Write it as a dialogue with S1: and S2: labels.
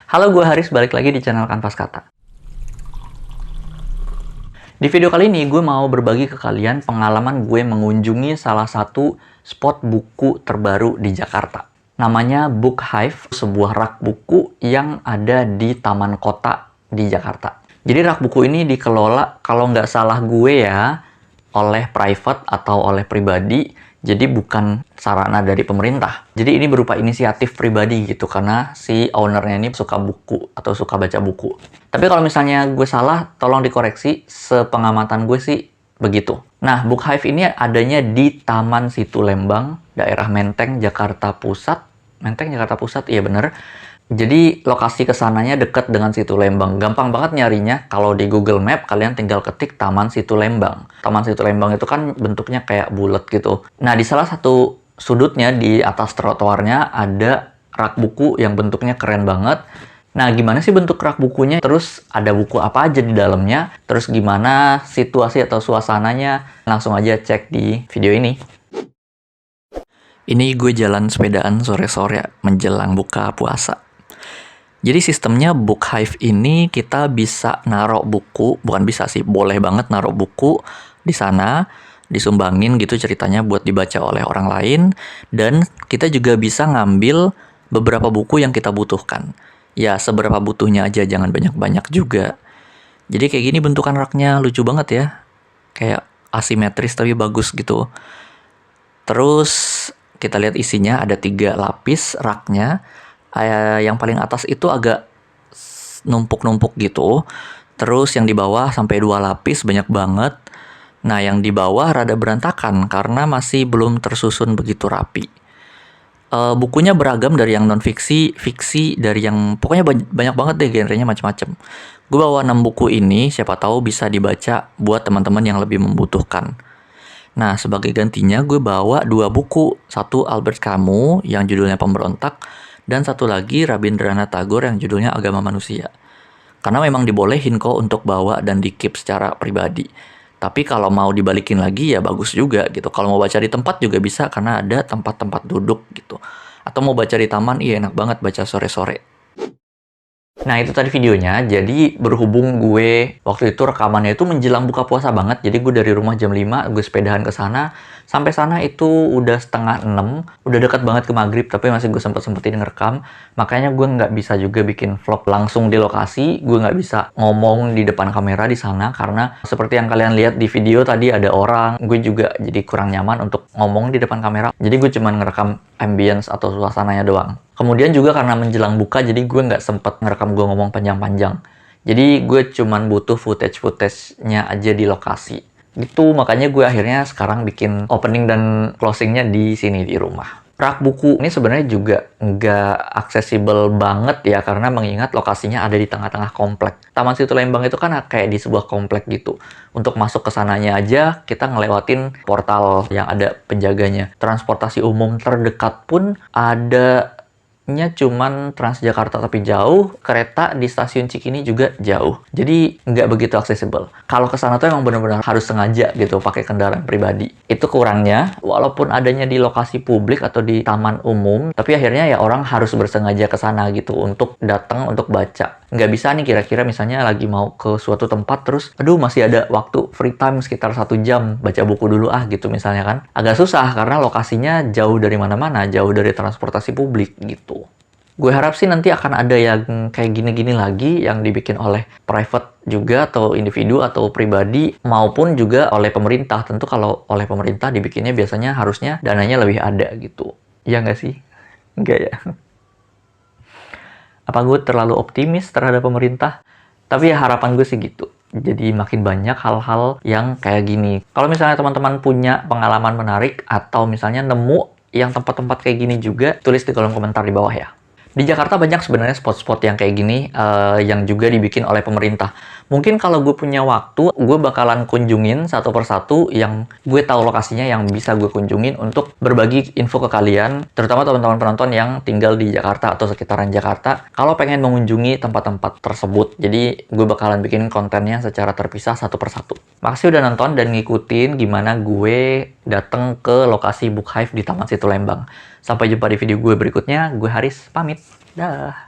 S1: Halo, gue Haris, balik lagi di channel Kanvas Kata. Di video kali ini, gue mau berbagi ke kalian pengalaman gue mengunjungi salah satu spot buku terbaru di Jakarta. Namanya Book Hive, sebuah rak buku yang ada di Taman Kota di Jakarta. Jadi rak buku ini dikelola, kalau nggak salah gue ya, oleh private atau oleh pribadi. Jadi bukan sarana dari pemerintah. Jadi ini berupa inisiatif pribadi gitu, karena si ownernya ini suka buku atau suka baca buku. Tapi kalau misalnya gue salah, tolong dikoreksi. Sepengamatan gue sih begitu. Nah, Book Hive ini adanya di Taman Situ Lembang, daerah Menteng, Jakarta Pusat. Menteng, Jakarta Pusat, iya bener. Jadi lokasi kesananya dekat dengan Situ Lembang. Gampang banget nyarinya. Kalau di Google Map, kalian tinggal ketik Taman Situ Lembang. Taman Situ Lembang itu kan bentuknya kayak bulat gitu. Nah, di salah satu sudutnya, di atas trotoarnya, ada rak buku yang bentuknya keren banget. Nah, gimana sih bentuk rak bukunya? Terus ada buku apa aja di dalamnya? Terus gimana situasi atau suasananya? Langsung aja cek di video ini. Ini gue jalan sepedaan sore-sore menjelang buka puasa. Jadi sistemnya Book Hive ini kita bisa naruh buku, bukan bisa sih, boleh banget naruh buku di sana, disumbangin gitu ceritanya buat dibaca oleh orang lain, dan kita juga bisa ngambil beberapa buku yang kita butuhkan. Ya, seberapa butuhnya aja, jangan banyak-banyak juga. Jadi kayak gini bentukan raknya, lucu banget ya. Kayak asimetris tapi bagus gitu. Terus kita lihat isinya, ada 3 lapis raknya. Yang paling atas itu agak numpuk-numpuk gitu. Terus yang di bawah sampai 2 lapis, banyak banget. Nah, yang di bawah rada berantakan karena masih belum tersusun begitu rapi. Bukunya beragam, dari yang non-fiksi, fiksi, dari yang pokoknya banyak banget deh, genrenya macam-macam. Gue bawa 6 buku ini, siapa tahu bisa dibaca buat teman-teman yang lebih membutuhkan. Nah, sebagai gantinya gue bawa 2 buku. Satu Albert Camus yang judulnya Pemberontak, dan satu lagi Rabindranath Tagore yang judulnya Agama Manusia. Karena memang dibolehin kok untuk bawa dan di-keep secara pribadi. Tapi kalau mau dibalikin lagi ya bagus juga gitu. Kalau mau baca di tempat juga bisa, karena ada tempat-tempat duduk gitu. Atau mau baca di taman, iya enak banget baca sore-sore. Nah, itu tadi videonya. Jadi berhubung gue waktu itu rekamannya itu menjelang buka puasa banget. Jadi gue dari rumah jam 5, gue sepedahan ke sana. Sampai sana itu udah setengah 6. Udah dekat banget ke maghrib, tapi masih gue sempet-sempetin ngerekam. Makanya gue nggak bisa juga bikin vlog langsung di lokasi. Gue nggak bisa ngomong di depan kamera di sana, karena seperti yang kalian lihat di video tadi ada orang. Gue juga jadi kurang nyaman untuk ngomong di depan kamera. Jadi gue cuman ngerekam ambience atau suasananya doang. Kemudian juga karena menjelang buka, jadi gue nggak sempet ngerekam gue ngomong panjang-panjang. Jadi gue cuman butuh footage-nya aja di lokasi. Gitu, makanya gue akhirnya sekarang bikin opening dan closingnya di sini di rumah. Rak buku ini sebenarnya juga nggak aksesibel banget ya, karena mengingat lokasinya ada di tengah-tengah komplek. Taman Situ Lembang itu kan kayak di sebuah komplek gitu. Untuk masuk ke sananya aja, kita ngelewatin portal yang ada penjaganya. Transportasi umum terdekat pun ada cuman Transjakarta tapi jauh, kereta di stasiun Cikini juga jauh. Jadi nggak begitu aksesibel. Kalau ke sana tuh emang benar-benar harus sengaja gitu pakai kendaraan pribadi. Itu kurangnya, walaupun adanya di lokasi publik atau di taman umum, tapi akhirnya ya orang harus bersengaja ke sana gitu untuk datang untuk baca. Nggak bisa nih kira-kira misalnya lagi mau ke suatu tempat terus, aduh masih ada waktu free time sekitar 1 jam, baca buku dulu gitu misalnya kan. Agak susah karena lokasinya jauh dari mana-mana, jauh dari transportasi publik gitu. Gue harap sih nanti akan ada yang kayak gini-gini lagi yang dibikin oleh private juga, atau individu atau pribadi, maupun juga oleh pemerintah. Tentu kalau oleh pemerintah dibikinnya biasanya harusnya dananya lebih ada gitu. Ya nggak sih? Nggak ya? Apa gue terlalu optimis terhadap pemerintah? Tapi ya harapan gue sih gitu. Jadi makin banyak hal-hal yang kayak gini. Kalau misalnya teman-teman punya pengalaman menarik, atau misalnya nemu yang tempat-tempat kayak gini juga, tulis di kolom komentar di bawah ya. Di Jakarta banyak sebenarnya spot-spot yang kayak gini, yang juga dibikin oleh pemerintah. Mungkin kalau gue punya waktu, gue bakalan kunjungin satu persatu yang gue tahu lokasinya, yang bisa gue kunjungin untuk berbagi info ke kalian, terutama teman-teman penonton yang tinggal di Jakarta atau sekitaran Jakarta, kalau pengen mengunjungi tempat-tempat tersebut. Jadi gue bakalan bikin kontennya secara terpisah satu persatu. Makasih udah nonton dan ngikutin gimana gue datang ke lokasi Book Hive di Taman Situ Lembang. Sampai jumpa di video gue berikutnya. Gue Haris, pamit. Dah.